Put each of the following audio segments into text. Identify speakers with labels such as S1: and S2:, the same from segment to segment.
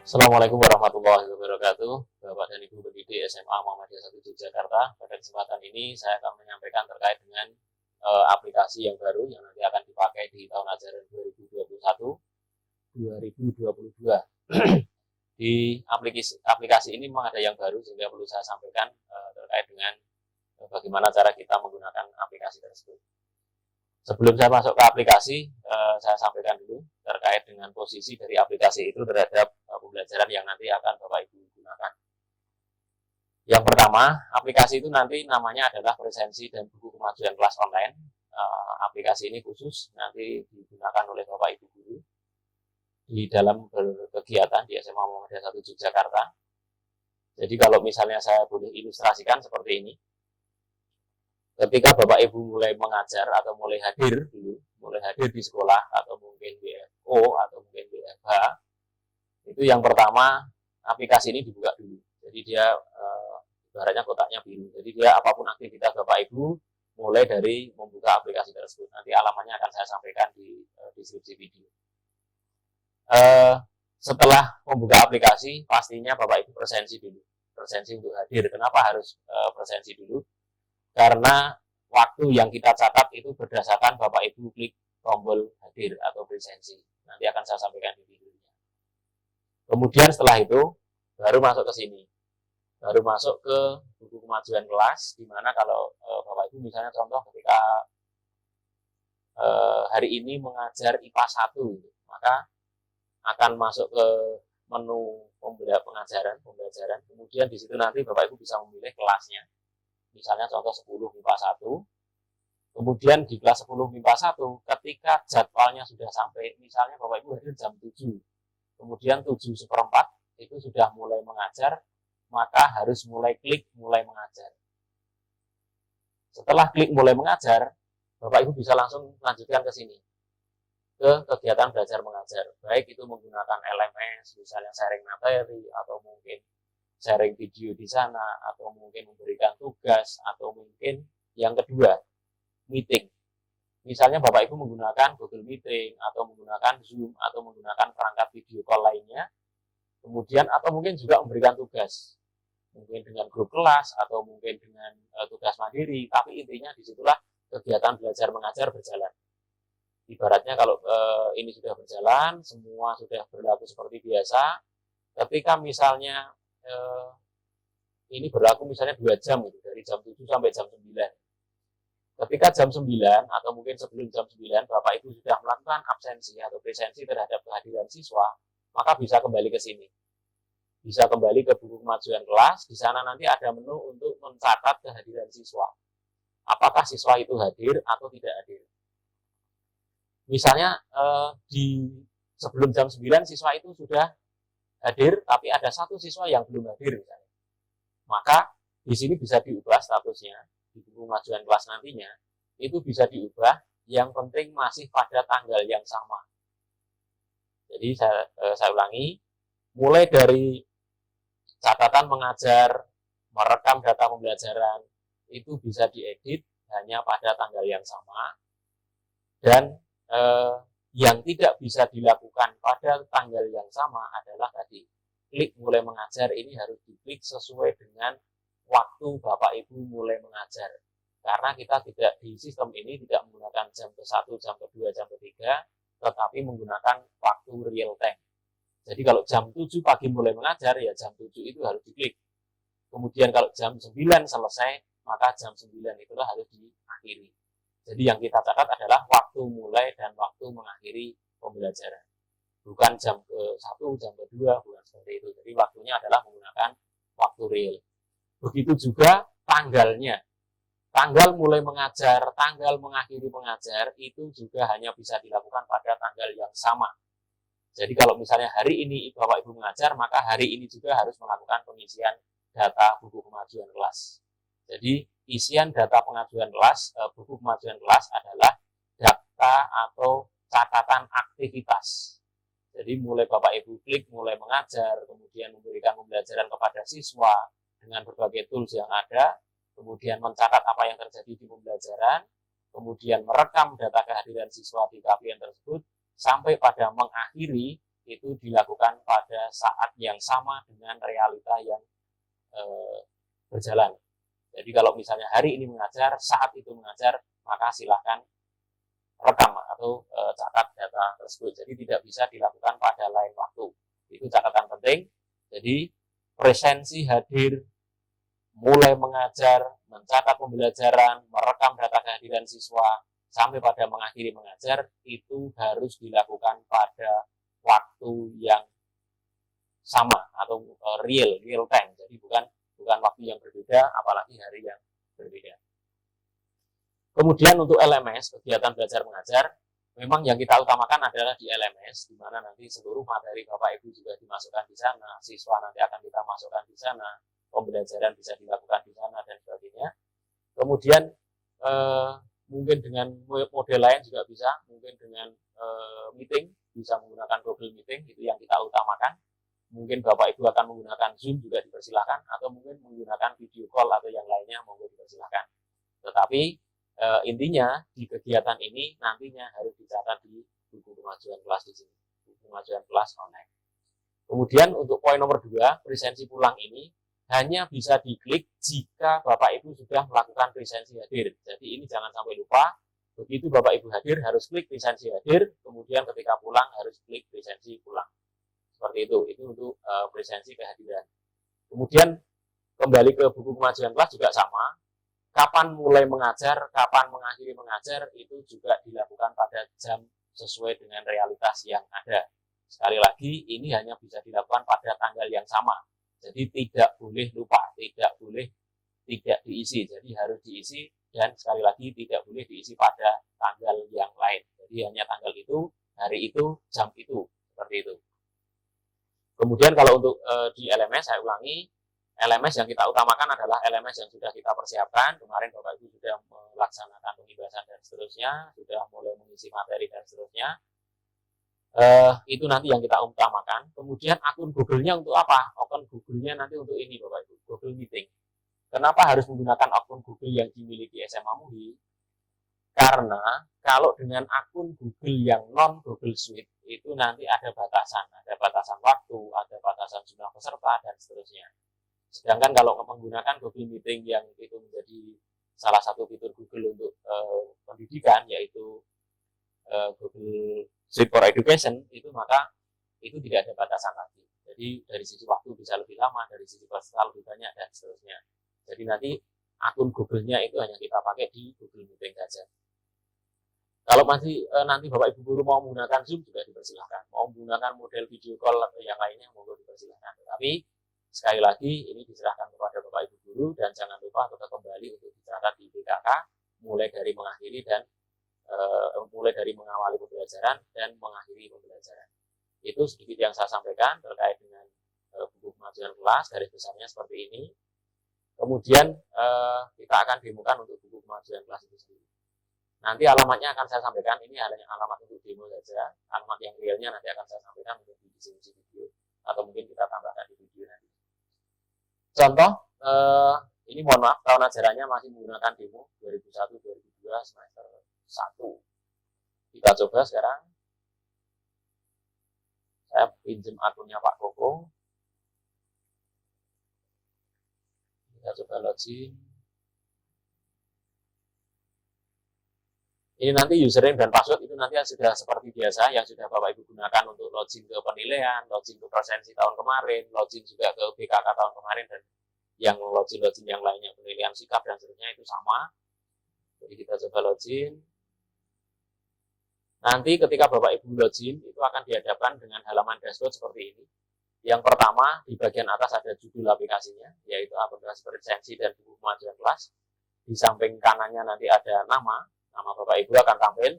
S1: Assalamualaikum warahmatullahi wabarakatuh, Bapak dan Ibu pendidik SMA Muhammadiyah 1 Yogyakarta. Pada kesempatan ini saya akan menyampaikan terkait dengan aplikasi yang baru yang nanti akan dipakai di tahun ajaran 2021-2022. Di aplikasi ini memang ada yang baru sehingga perlu saya sampaikan terkait dengan bagaimana cara kita menggunakan aplikasi tersebut. Sebelum saya masuk ke aplikasi, saya sampaikan dulu terkait dengan posisi dari aplikasi itu terhadap pembelajaran yang nanti akan Bapak Ibu gunakan. Yang pertama, aplikasi itu nanti namanya adalah Presensi dan Buku Kemajuan Kelas Online. Aplikasi ini khusus nanti digunakan oleh Bapak Ibu guru di dalam berkegiatan di SMA Muhammadiyah 1 Yogyakarta. Jadi kalau misalnya saya boleh ilustrasikan seperti ini. Ketika Bapak Ibu mulai mengajar atau mulai hadir di sekolah atau mungkin BFO atau mungkin BFH, itu yang pertama aplikasi ini dibuka dulu. Jadi dia ibaratnya kotaknya biru. Jadi dia apapun aktivitas Bapak Ibu mulai dari membuka aplikasi tersebut. Nanti alamatnya akan saya sampaikan di deskripsi video. Setelah membuka aplikasi, pastinya Bapak Ibu presensi dulu. Presensi untuk hadir. Kenapa harus presensi dulu? Karena waktu yang kita catat itu berdasarkan Bapak Ibu klik tombol hadir atau presensi. Nanti akan saya sampaikan di videonya. Kemudian setelah itu baru masuk ke sini. Baru masuk ke buku kemajuan kelas, di mana kalau Bapak Ibu misalnya contoh ketika hari ini mengajar IPA 1, maka akan masuk ke menu pembelajaran. Kemudian di situ nanti Bapak Ibu bisa memilih kelasnya. Misalnya contoh 10 MIPA 1, kemudian di kelas 10 MIPA 1, ketika jadwalnya sudah sampai, misalnya Bapak Ibu hadir jam 7, kemudian 7:04 itu sudah mulai mengajar, maka harus mulai klik mulai mengajar. Setelah klik mulai mengajar, Bapak Ibu bisa langsung lanjutkan ke sini, ke kegiatan belajar mengajar, baik itu menggunakan LMS, misalnya sharing materi, atau mungkin sharing video di sana, atau mungkin memberikan tugas, atau mungkin yang kedua, meeting. Misalnya Bapak Ibu menggunakan Google Meeting, atau menggunakan Zoom, atau menggunakan perangkat video call lainnya, kemudian atau mungkin juga memberikan tugas, mungkin dengan grup kelas, atau mungkin dengan tugas mandiri, tapi intinya disitulah kegiatan belajar mengajar berjalan. Ibaratnya kalau ini sudah berjalan, semua sudah berlaku seperti biasa, ketika misalnya ini berlaku misalnya 2 jam gitu, dari jam 7 sampai jam 9. Ketika jam 9 atau mungkin sebelum jam 9 Bapak Ibu sudah melakukan absensi atau presensi terhadap kehadiran siswa, maka bisa kembali ke sini. Bisa kembali ke buku kemajuan kelas, di sana nanti ada menu untuk mencatat kehadiran siswa. Apakah siswa itu hadir atau tidak hadir. Misalnya di sebelum jam 9 siswa itu sudah hadir, tapi ada satu siswa yang belum hadir misalnya. Maka di sini bisa diubah statusnya di buku kemajuan kelas nantinya, itu bisa diubah, yang penting masih pada tanggal yang sama. Jadi saya ulangi, mulai dari catatan mengajar, merekam data pembelajaran, itu bisa diedit hanya pada tanggal yang sama, dan yang tidak bisa dilakukan pada tanggal yang sama adalah tadi, klik mulai mengajar ini harus diklik sesuai dengan waktu Bapak Ibu mulai mengajar. Karena kita tidak di sistem ini tidak menggunakan jam ke-1, jam ke-2, jam ke-3, tetapi menggunakan waktu real time. Jadi kalau jam 7 pagi mulai mengajar, ya jam 7 itu harus diklik. Kemudian kalau jam 9 selesai, maka jam 9 itulah harus diakhiri. Jadi yang kita catat adalah waktu mulai dan waktu mengakhiri pembelajaran. Bukan jam ke-1, jam ke-2, bukan seperti itu. Jadi waktunya adalah menggunakan waktu real. Begitu juga tanggalnya. Tanggal mulai mengajar, tanggal mengakhiri pengajar, itu juga hanya bisa dilakukan pada tanggal yang sama. Jadi kalau misalnya hari ini Bapak Ibu mengajar, maka hari ini juga harus melakukan pengisian data buku kemajuan kelas. Jadi isian data pengajuan kelas, buku kemajuan kelas adalah data atau catatan aktivitas. Jadi mulai Bapak Ibu klik, mulai mengajar, kemudian memberikan pembelajaran kepada siswa dengan berbagai tools yang ada, kemudian mencatat apa yang terjadi di pembelajaran, kemudian merekam data kehadiran siswa di KPN tersebut, sampai pada mengakhiri, itu dilakukan pada saat yang sama dengan realita yang berjalan. Jadi kalau misalnya hari ini mengajar, saat itu mengajar, maka silahkan rekam atau catat data tersebut. Jadi tidak bisa dilakukan pada lain waktu. Itu catatan penting. Jadi presensi hadir, mulai mengajar, mencatat pembelajaran, merekam data kehadiran siswa, sampai pada mengakhiri mengajar, itu harus dilakukan pada waktu yang sama atau real time. Jadi bukan waktu yang berbeda, apalagi hari yang berbeda. Kemudian untuk LMS, kegiatan belajar mengajar, memang yang kita utamakan adalah di LMS, di mana nanti seluruh materi Bapak Ibu juga dimasukkan di sana, siswa nanti akan kita masukkan di sana, pembelajaran bisa dilakukan di sana dan sebagainya. Kemudian mungkin dengan model lain juga bisa, mungkin dengan meeting, bisa menggunakan Google Meeting, itu yang kita utamakan. Mungkin Bapak Ibu akan menggunakan Zoom juga dipersilahkan, atau mungkin menggunakan video call atau yang lainnya monggo dipersilahkan. Tetapi intinya di kegiatan ini nantinya harus dicatat di buku kemajuan kelas di sini, buku kemajuan kelas online. Kemudian untuk poin nomor 2, presensi pulang ini hanya bisa diklik jika Bapak Ibu sudah melakukan presensi hadir. Jadi ini jangan sampai lupa, begitu Bapak Ibu hadir harus klik presensi hadir, kemudian ketika pulang harus klik presensi pulang. Seperti itu untuk presensi kehadiran. Kemudian kembali ke buku kemajuan kelas juga sama, kapan mulai mengajar, kapan mengakhiri mengajar, itu juga dilakukan pada jam sesuai dengan realitas yang ada. Sekali lagi, ini hanya bisa dilakukan pada tanggal yang sama. Jadi tidak boleh lupa, tidak boleh tidak diisi. Jadi harus diisi, dan sekali lagi tidak boleh diisi pada tanggal yang lain. Jadi hanya tanggal itu, hari itu, jam itu, seperti itu. Kemudian kalau untuk di LMS, saya ulangi, LMS yang kita utamakan adalah LMS yang sudah kita persiapkan. Kemarin Bapak Ibu sudah melaksanakan pembahasan dan seterusnya, sudah mulai mengisi materi dan seterusnya. Itu nanti yang kita utamakan. Kemudian akun Google-nya untuk apa? Akun Google-nya nanti untuk ini Bapak Ibu, Google Meeting. Kenapa harus menggunakan akun Google yang dimiliki SMA MUHI? Karena kalau dengan akun Google yang non Google Suite, itu nanti ada batasan waktu, ada batasan jumlah peserta, dan seterusnya. Sedangkan kalau menggunakan Google Meeting yang itu menjadi salah satu fitur Google untuk pendidikan, yaitu Google Suite for Education, itu maka itu tidak ada batasan lagi. Jadi dari sisi waktu bisa lebih lama, dari sisi peserta lebih banyak, dan seterusnya. Jadi nanti akun Google-nya itu hanya kita pakai di Google Meeting saja. Kalau masih nanti Bapak Ibu guru mau menggunakan Zoom juga dipersilahkan. Mau menggunakan model video call atau yang lainnya monggo dipersilahkan. Tetapi sekali lagi ini diserahkan kepada Bapak Ibu guru, dan jangan lupa tetap kembali untuk dicatat di BKK mulai dari mengakhiri dan mulai dari mengawali pembelajaran dan mengakhiri pembelajaran. Itu sedikit yang saya sampaikan terkait dengan buku kemajuan kelas, garis besarnya seperti ini. Kemudian kita akan demokan untuk buku kemajuan kelas itu sendiri. Nanti alamatnya akan saya sampaikan, ini hanya alamat untuk demo saja. Alamat yang realnya nanti akan saya sampaikan mungkin di diskusi video, atau mungkin kita tambahkan di video nanti. Contoh, ini mohon maaf, tahun ajarannya masih menggunakan demo 2001-2002 semester 1. Kita coba sekarang. Saya pinjam akunnya Pak Koko. Kita coba login. Ini nanti username dan password itu nanti sudah seperti biasa yang sudah Bapak Ibu gunakan untuk login ke penilaian, login ke presensi tahun kemarin, login juga ke BKK tahun kemarin, dan yang login yang lainnya, penilaian sikap dan seterusnya itu sama. Jadi kita coba login. Nanti ketika Bapak Ibu login itu akan dihadapkan dengan halaman dashboard seperti ini. Yang pertama di bagian atas ada judul aplikasinya, yaitu aplikasi presensi dan buku kemajuan kelas. Di samping kanannya nanti ada nama Bapak Ibu akan tampil.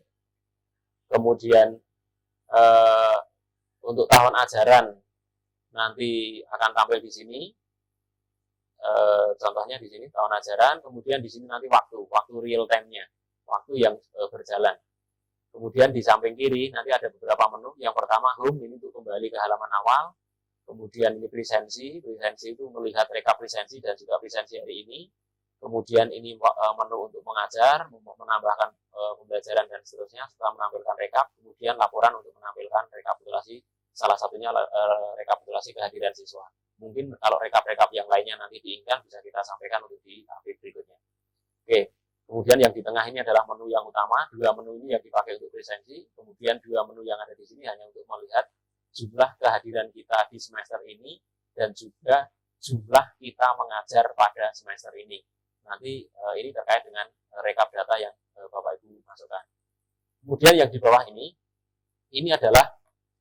S1: Kemudian untuk tahun ajaran nanti akan tampil di sini. Contohnya di sini tahun ajaran. Kemudian di sini nanti waktu real time-nya, waktu yang berjalan. Kemudian di samping kiri nanti ada beberapa menu. Yang pertama home, ini untuk kembali ke halaman awal. Kemudian ini presensi itu melihat rekap presensi dan juga presensi hari ini. Kemudian ini menu untuk mengajar, menambahkan pembelajaran dan seterusnya. Setelah menampilkan rekap, kemudian laporan untuk menampilkan rekapitulasi Salah satunya rekapitulasi kehadiran siswa. Mungkin kalau rekap-rekap yang lainnya nanti diinginkan bisa kita sampaikan untuk di update berikutnya. Oke, kemudian yang di tengah ini adalah menu yang utama. Dua menu ini yang dipakai untuk presensi. Kemudian dua menu yang ada di sini hanya untuk melihat jumlah kehadiran kita di semester ini dan juga jumlah kita mengajar pada semester ini. Nanti ini terkait dengan rekap data yang Bapak Ibu masukkan. Kemudian yang di bawah ini adalah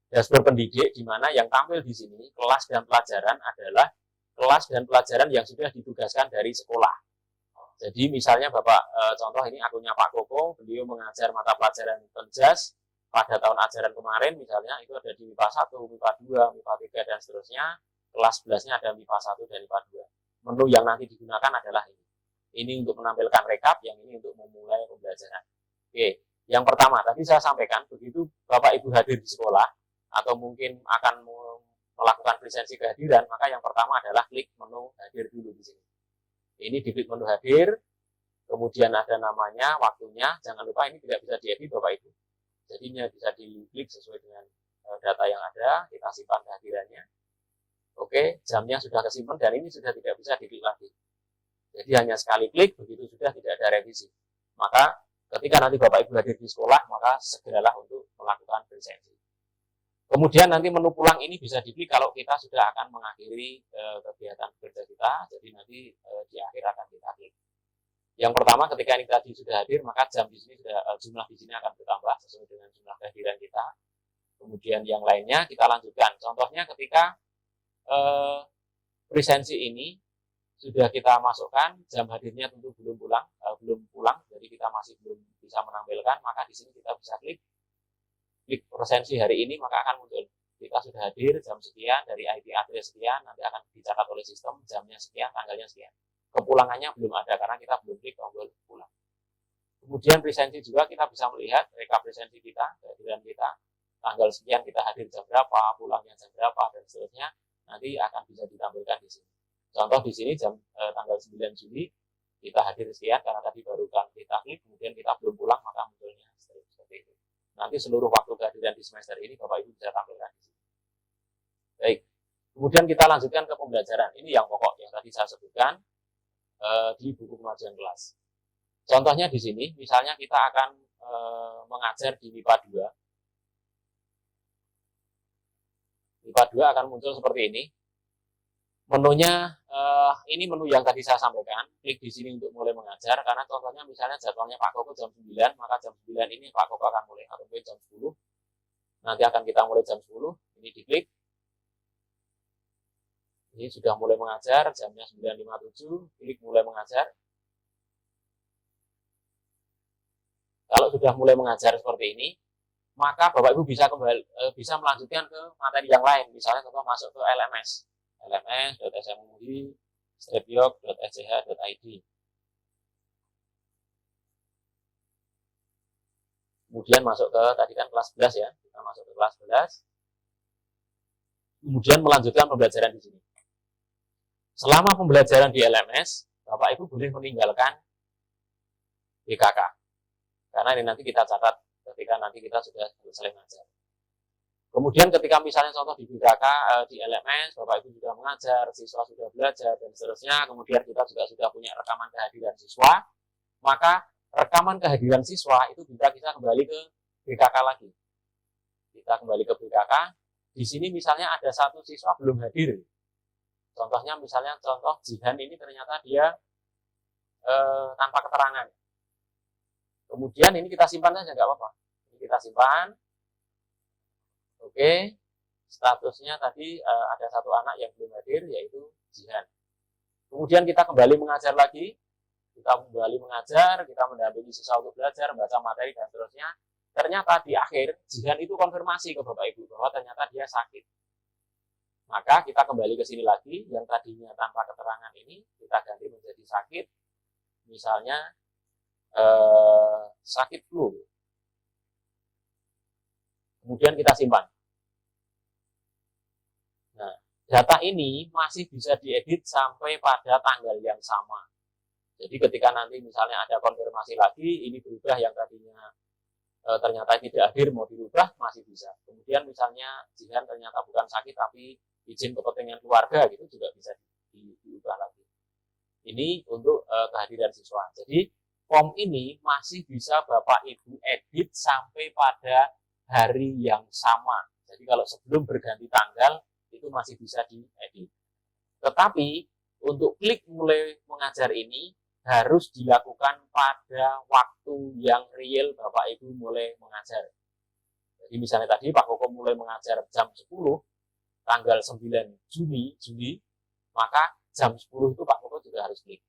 S1: dashboard pendidik, di mana yang tampil di sini kelas dan pelajaran adalah kelas dan pelajaran yang sudah ditugaskan dari sekolah. Jadi misalnya Bapak, contoh ini akunnya Pak Koko, beliau mengajar mata pelajaran penjas pada tahun ajaran kemarin, misalnya itu ada di MIPA 1, MIPA 2, MIPA 3, dan seterusnya. Kelas 11-nya ada MIPA 1 dan MIPA 2. Menu yang nanti digunakan adalah ini. Ini untuk menampilkan rekap, yang ini untuk memulai pembelajaran. Oke, yang pertama, tadi saya sampaikan, begitu Bapak Ibu hadir di sekolah, atau mungkin akan melakukan presensi kehadiran, maka yang pertama adalah klik menu hadir dulu di sini. Ini diklik menu hadir, kemudian ada namanya, waktunya, jangan lupa ini tidak bisa diedit Bapak Ibu. Jadinya bisa diklik sesuai dengan data yang ada, kita simpan kehadirannya. Oke, jamnya sudah kesimpan dan ini sudah tidak bisa diklik lagi. Jadi hanya sekali klik, begitu sudah tidak ada revisi. Maka ketika nanti Bapak Ibu hadir di sekolah, maka segeralah untuk melakukan presensi. Kemudian nanti menu pulang ini bisa diklik kalau kita sudah akan mengakhiri kegiatan kerja kita, jadi nanti di akhir akan kita klik. Yang pertama, ketika ini tadi sudah hadir, maka jam di sini sudah jumlah di sini akan bertambah sesuai dengan jumlah kehadiran kita. Kemudian yang lainnya kita lanjutkan. Contohnya ketika presensi ini sudah kita masukkan, jam hadirnya tentu belum pulang, jadi kita masih belum bisa menampilkan, maka di sini kita bisa klik presensi hari ini, maka akan muncul kita sudah hadir jam sekian dari IP address sekian, nanti akan dicatat oleh sistem jamnya sekian, tanggalnya sekian. Kepulangannya belum ada karena kita belum klik tombol pulang. Kemudian presensi juga kita bisa melihat rekap presensi kita, kehadiran kita, tanggal sekian kita hadir jam berapa, pulangnya jam berapa, dan seterusnya nanti akan bisa ditampilkan di sini. Contoh di sini tanggal 9 Juli kita hadir sekian karena tadi baru kita klik, kemudian kita belum pulang maka munculnya seperti itu. Nanti seluruh waktu kehadiran di semester ini Bapak Ibu bisa tampilkan di sini. Baik, kemudian kita lanjutkan ke pembelajaran. Ini yang pokok yang tadi saya sebutkan di buku kemajuan kelas. Contohnya di sini, misalnya kita akan mengajar di MIPA 2. MIPA 2 akan muncul seperti ini. Menunya, ini menu yang tadi saya sampaikan, klik di sini untuk mulai mengajar, karena contohnya misalnya jadwalnya Pak Koko jam 9, maka jam 9 ini Pak Koko akan mulai, atau jam 10, nanti akan kita mulai jam 10, ini diklik, ini sudah mulai mengajar, jamnya 9.57, klik mulai mengajar. Kalau sudah mulai mengajar seperti ini, maka Bapak Ibu bisa melanjutkan ke materi yang lain, misalnya contoh masuk ke LMS. lms.smui-strepyok.sch.id. Kemudian masuk ke tadi kan kelas 11 ya, kita masuk ke kelas 11. Kemudian melanjutkan pembelajaran di sini. Selama pembelajaran di LMS, Bapak Ibu boleh meninggalkan BKK. Karena ini nanti kita catat ketika nanti kita sudah selesai mengajar. Kemudian ketika misalnya contoh di BKK, di LMS, Bapak Ibu sudah mengajar, siswa sudah belajar, dan seterusnya, kemudian kita juga sudah punya rekaman kehadiran siswa, maka rekaman kehadiran siswa itu bisa kita kembali ke BKK lagi. Kita kembali ke BKK, di sini misalnya ada satu siswa belum hadir. Contohnya misalnya contoh Jihan ini ternyata dia tanpa keterangan. Kemudian ini kita simpan saja, nggak apa-apa. Ini kita simpan. Oke, statusnya tadi ada satu anak yang belum hadir, yaitu Jihan. Kemudian kita kembali mengajar lagi, kita mendampingi siswa untuk belajar, baca materi, dan seterusnya. Ternyata di akhir, Jihan itu konfirmasi ke Bapak Ibu bahwa ternyata dia sakit. Maka kita kembali ke sini lagi, yang tadinya tanpa keterangan ini, kita ganti menjadi sakit, misalnya sakit flu. Kemudian kita simpan. Nah, data ini masih bisa diedit sampai pada tanggal yang sama. Jadi ketika nanti misalnya ada konfirmasi lagi, ini berubah yang tadinya ternyata tidak hadir mau dirubah masih bisa. Kemudian misalnya Jihan ternyata bukan sakit tapi izin kepentingan keluarga gitu juga bisa diubah lagi. Ini untuk kehadiran siswa. Jadi form ini masih bisa Bapak Ibu edit sampai pada hari yang sama. Jadi kalau sebelum berganti tanggal itu masih bisa diedit. Tetapi untuk klik mulai mengajar ini harus dilakukan pada waktu yang real Bapak Ibu mulai mengajar. Jadi misalnya tadi Pak Koko mulai mengajar jam 10, tanggal 9 Juli, maka jam 10 itu Pak Koko juga harus klik.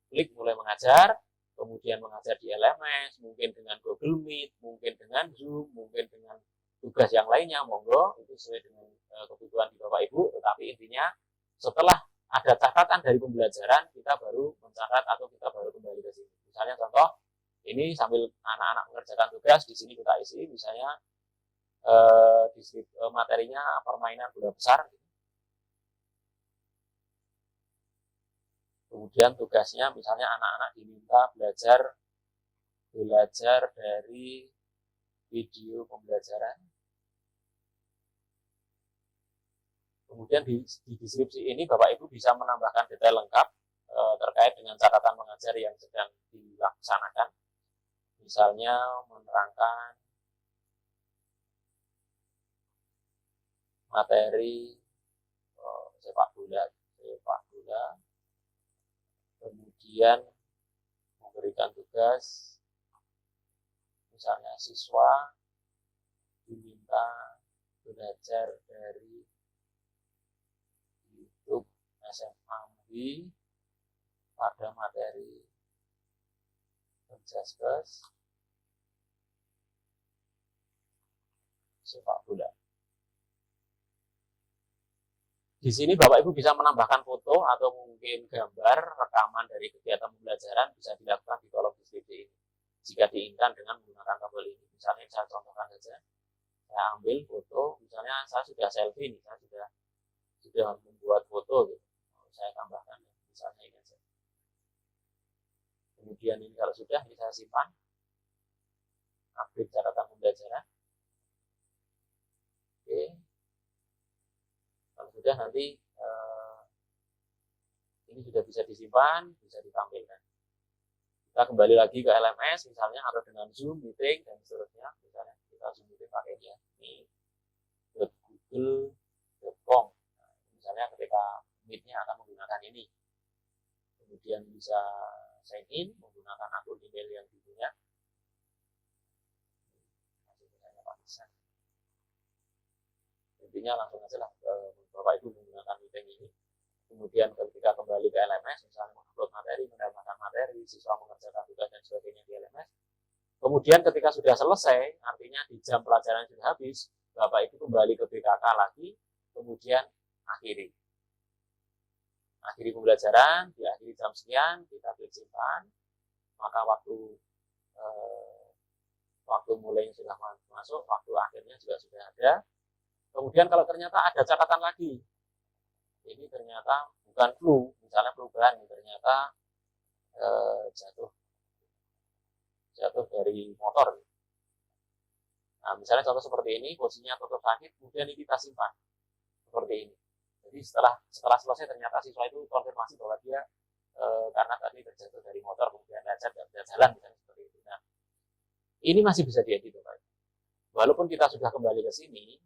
S1: Klik mulai mengajar, kemudian mengajar di LMS, mungkin dengan Google Meet, mungkin dengan Zoom, mungkin dengan tugas yang lainnya, monggo, itu sesuai dengan kebutuhan di Bapak Ibu, tetapi intinya setelah ada catatan dari pembelajaran, kita baru mencatat atau kita baru kembali ke sini. Misalnya contoh, ini sambil anak-anak mengerjakan tugas, di sini kita isi, misalnya materinya permainan bola besar. Kemudian tugasnya misalnya anak-anak diminta belajar dari video pembelajaran. Kemudian di deskripsi ini Bapak Ibu bisa menambahkan detail lengkap terkait dengan catatan mengajar yang sedang dilaksanakan. Misalnya menerangkan materi sepak bola, kemudian memberikan tugas, misalnya siswa diminta belajar dari YouTube SMA MUI pada materi Penjaskes sepak bola. Di sini Bapak Ibu bisa menambahkan foto atau mungkin gambar rekaman dari kegiatan pembelajaran bisa dilakukan di kolom deskripsi ini. Jika diinginkan dengan menggunakan tabel ini, misalnya saya contohkan saja, saya ambil foto, misalnya saya sudah selfie nih, saya sudah membuat foto gitu. Saya tambahkan misalnya ini saja. Kemudian ini kalau sudah ini saya simpan. Update catatan pembelajaran. Oke. Kalau sudah nanti ini sudah bisa disimpan, bisa ditampilkan. Kita kembali lagi ke LMS misalnya atau dengan Zoom meeting dan seterusnya. Misalnya kita Zoom meeting pakai ini google.com. Misalnya ketika Meet-nya akan menggunakan ini. Kemudian bisa sign in menggunakan akun email yang dipunya. Intinya langsung aja lah Bapak Ibu menggunakan meeting ini. Kemudian ketika kembali ke LMS, misalnya mengupload materi, mendapatkan materi, siswa mengerjakan tugas dan sebagainya di LMS. Kemudian ketika sudah selesai, artinya di jam pelajaran sudah habis, Bapak Ibu kembali ke BKK lagi, kemudian akhiri pembelajaran, diakhiri jam sekian, kita klik simpan, maka waktu mulainya sudah masuk, waktu akhirnya juga sudah ada. Kemudian kalau ternyata ada catatan lagi, ini ternyata bukan flu, misalnya perubahan, ternyata jatuh dari motor. Nah, misalnya contoh seperti ini, posisinya tutup sakit, kemudian ini kita simpan seperti ini. Jadi setelah selesai ternyata siswa itu konfirmasi bahwa dia karena tadi terjatuh dari motor kemudian lecet dan tidak jalan, misalnya seperti itu. Nah, ini masih bisa diedit, Bapak. Walaupun kita sudah kembali ke sini,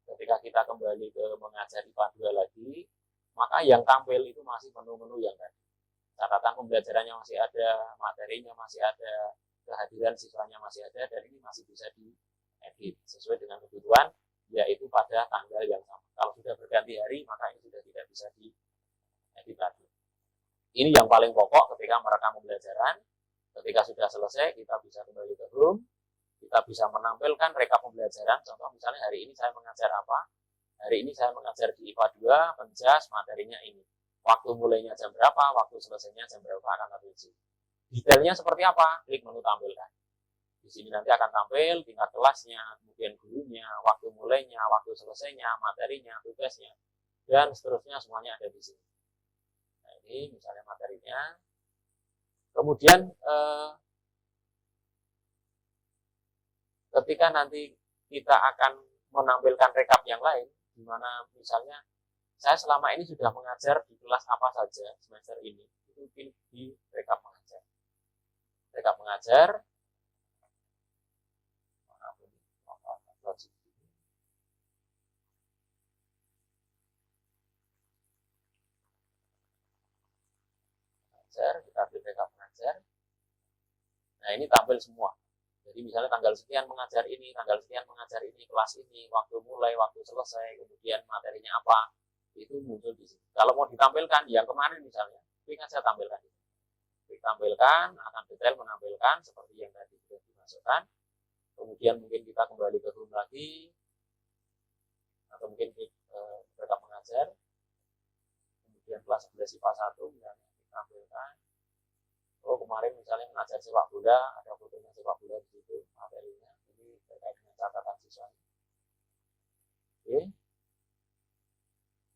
S1: ketika kita kembali ke mengajar IPA 2 lagi, maka yang tampil itu masih menu-menu yang tadi. Catatan pembelajarannya masih ada, materinya masih ada, kehadiran siswanya masih ada, dan ini masih bisa diedit sesuai dengan kebutuhan, yaitu pada tanggal yang sama. Kalau sudah berganti hari, maka ini sudah tidak bisa diedit lagi. Ini yang paling pokok ketika merekam pembelajaran. Ketika sudah selesai, kita bisa kembali ke room, kita bisa menampilkan rekap pembelajaran. Contoh misalnya hari ini saya mengajar apa? Hari ini saya mengajar di IPA 2, Penjas, materinya ini. Waktu mulainya jam berapa, waktu selesainya jam berapa akan tertulis. Detailnya seperti apa? Klik menu tampilkan. Di sini nanti akan tampil tingkat kelasnya, kemudian gurunya, waktu mulainya, waktu selesainya, materinya, tugasnya, dan seterusnya semuanya ada di sini. Nah, ini misalnya materinya. Kemudian ketika nanti kita akan menampilkan rekap yang lain, di mana misalnya saya selama ini sudah mengajar di kelas apa saja semester ini, itu pilih di rekap mengajar. Rekap mengajar, kita pilih rekap mengajar. Nah, ini tampil semua. Jadi misalnya tanggal sekian mengajar ini, tanggal sekian mengajar ini, kelas ini, waktu mulai, waktu selesai, kemudian materinya apa, itu muncul di sini. Kalau mau ditampilkan yang kemarin misalnya, klik aja tampilkan. Klik tampilkan, akan detail menampilkan seperti yang tadi sudah dimasukkan. Kemudian mungkin kita kembali ke home lagi, atau mungkin klik rekap mengajar. Kemudian kelas 11 IPA 1 misalnya ditampilkan. Oh, kemarin misalnya mengajar sepak bola, ada fotonya sepak bola di situ, materinya. Ini terkait dengan catatan siswa. Oke.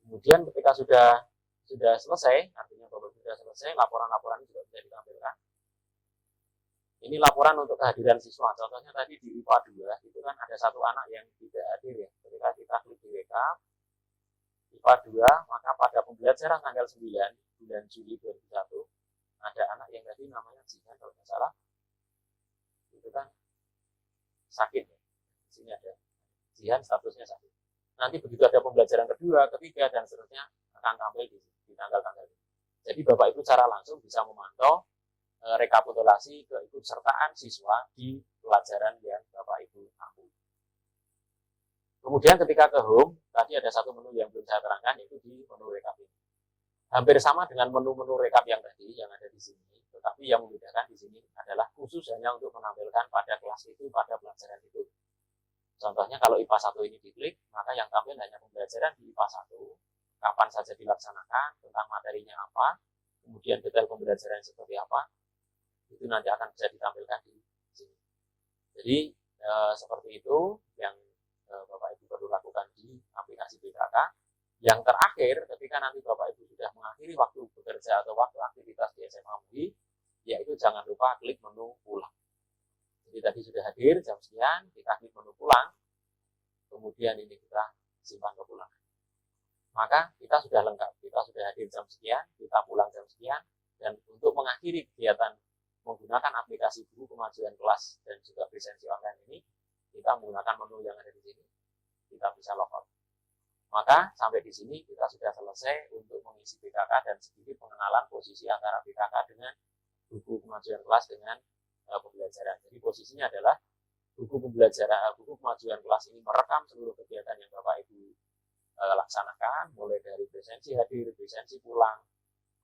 S1: Kemudian ketika sudah selesai, artinya bahwa sudah selesai, laporan-laporan juga bisa ditampilkan. Ini laporan untuk kehadiran siswa. Contohnya tadi di IPA 2, itu kan ada satu anak yang tidak hadir ya. Ketika kita klik di rekap, IPA 2, maka pada pembelajaran tanggal 9, bulan Juli 2001, ada anak yang tadi namanya Jihan kalau nggak salah, itu kan sakit ya. Di sini ada Jihan statusnya sakit. Nanti begitu ada pembelajaran kedua, ketiga, dan seterusnya akan tampil di tanggal-tanggal ini. Jadi Bapak Ibu secara langsung bisa memantau rekapitulasi keikutsertaan siswa di pelajaran yang Bapak Ibu ambil. Kemudian ketika ke home, tadi ada satu menu yang belum saya terangkan, yaitu di menu rekap ini. Hampir sama dengan menu-menu rekap yang tadi yang ada di sini, tetapi yang membedakan di sini adalah khusus hanya untuk menampilkan pada kelas itu, pada pelajaran itu. Contohnya kalau IPA 1 ini diklik, maka yang tampil hanya pembelajaran di IPA 1, kapan saja dilaksanakan, tentang materinya apa, kemudian detail pembelajaran seperti apa, itu nanti akan bisa ditampilkan di sini. Jadi seperti itu yang Bapak Ibu perlu lakukan di aplikasi BKK. Yang terakhir, ketika nanti Bapak Ibu sudah mengakhiri waktu bekerja atau waktu aktivitas di SMA MUI, yaitu jangan lupa klik menu pulang. Jadi tadi sudah hadir jam sekian, kita klik menu pulang, kemudian ini kita simpan kepulangan. Maka kita sudah lengkap, kita sudah hadir jam sekian, kita pulang jam sekian, dan untuk mengakhiri kegiatan menggunakan aplikasi buku kemajuan kelas dan juga presensi online ini, kita menggunakan menu yang ada di sini, kita bisa logout. Maka sampai di sini kita sudah selesai untuk mengisi BKK dan sedikit pengenalan posisi antara BKK dengan buku kemajuan kelas dengan pembelajaran. Jadi posisinya adalah buku kemajuan kelas ini merekam seluruh kegiatan yang Bapak Ibu laksanakan, mulai dari presensi hadir, presensi pulang,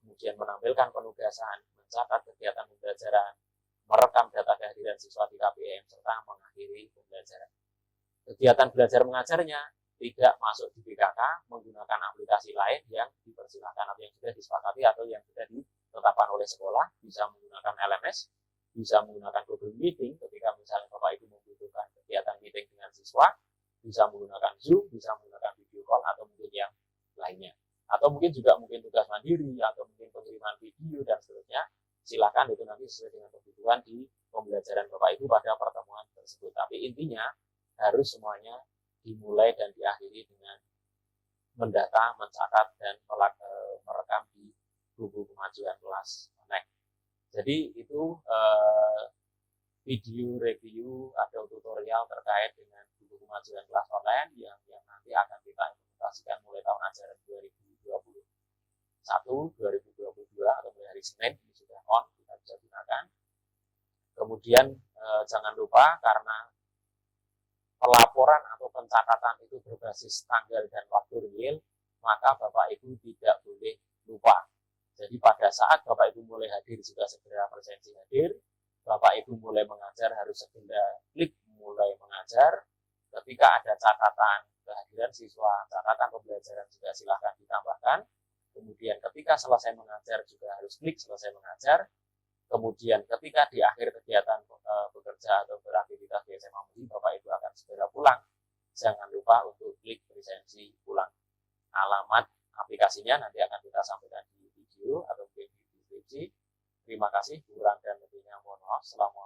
S1: kemudian menampilkan penugasan, mencatat kegiatan pembelajaran, merekam data kehadiran siswa di KPM, serta mengakhiri pembelajaran. Kegiatan belajar mengajarnya tidak masuk di BKK menggunakan aplikasi lain yang dipersilakan atau yang sudah disepakati atau yang sudah ditetapkan oleh sekolah, bisa menggunakan LMS, bisa menggunakan Google Meeting ketika misalnya Bapak Ibu membutuhkan kegiatan meeting dengan siswa, bisa menggunakan Zoom, bisa menggunakan video call atau mungkin yang lainnya. Atau mungkin juga tugas mandiri atau mungkin pengiriman video dan seterusnya. Silakan itu nanti sesuai dengan kebutuhan di pembelajaran Bapak Ibu pada pertemuan tersebut. Tapi intinya harus semuanya dimulai dan diakhiri dengan mendata, mencatat, dan merekam di buku kemajuan kelas online. Jadi itu video review atau tutorial terkait dengan buku kemajuan kelas online yang nanti akan kita implementasikan mulai tahun ajaran 2021, 2022 atau mulai hari Senin ini sudah on, kita bisa gunakan. Kemudian jangan lupa karena pelaporan atau pencatatan itu berbasis tanggal dan waktu real, maka Bapak Ibu tidak boleh lupa. Jadi pada saat Bapak Ibu mulai hadir juga segera presensi hadir, Bapak Ibu mulai mengajar harus segera klik mulai mengajar. Ketika ada catatan kehadiran siswa, catatan pembelajaran juga silahkan ditambahkan. Kemudian ketika selesai mengajar juga harus klik selesai mengajar. Kemudian ketika di akhir kegiatan bekerja atau beraktivitas di SMA MUI, Bapak Ibu akan segera pulang. Jangan lupa untuk klik presensi pulang. Alamat aplikasinya nanti akan kita sampaikan di video atau mungkin di deskripsi. Terima kasih, kurang dan lebihnya mohon maaf. Selamat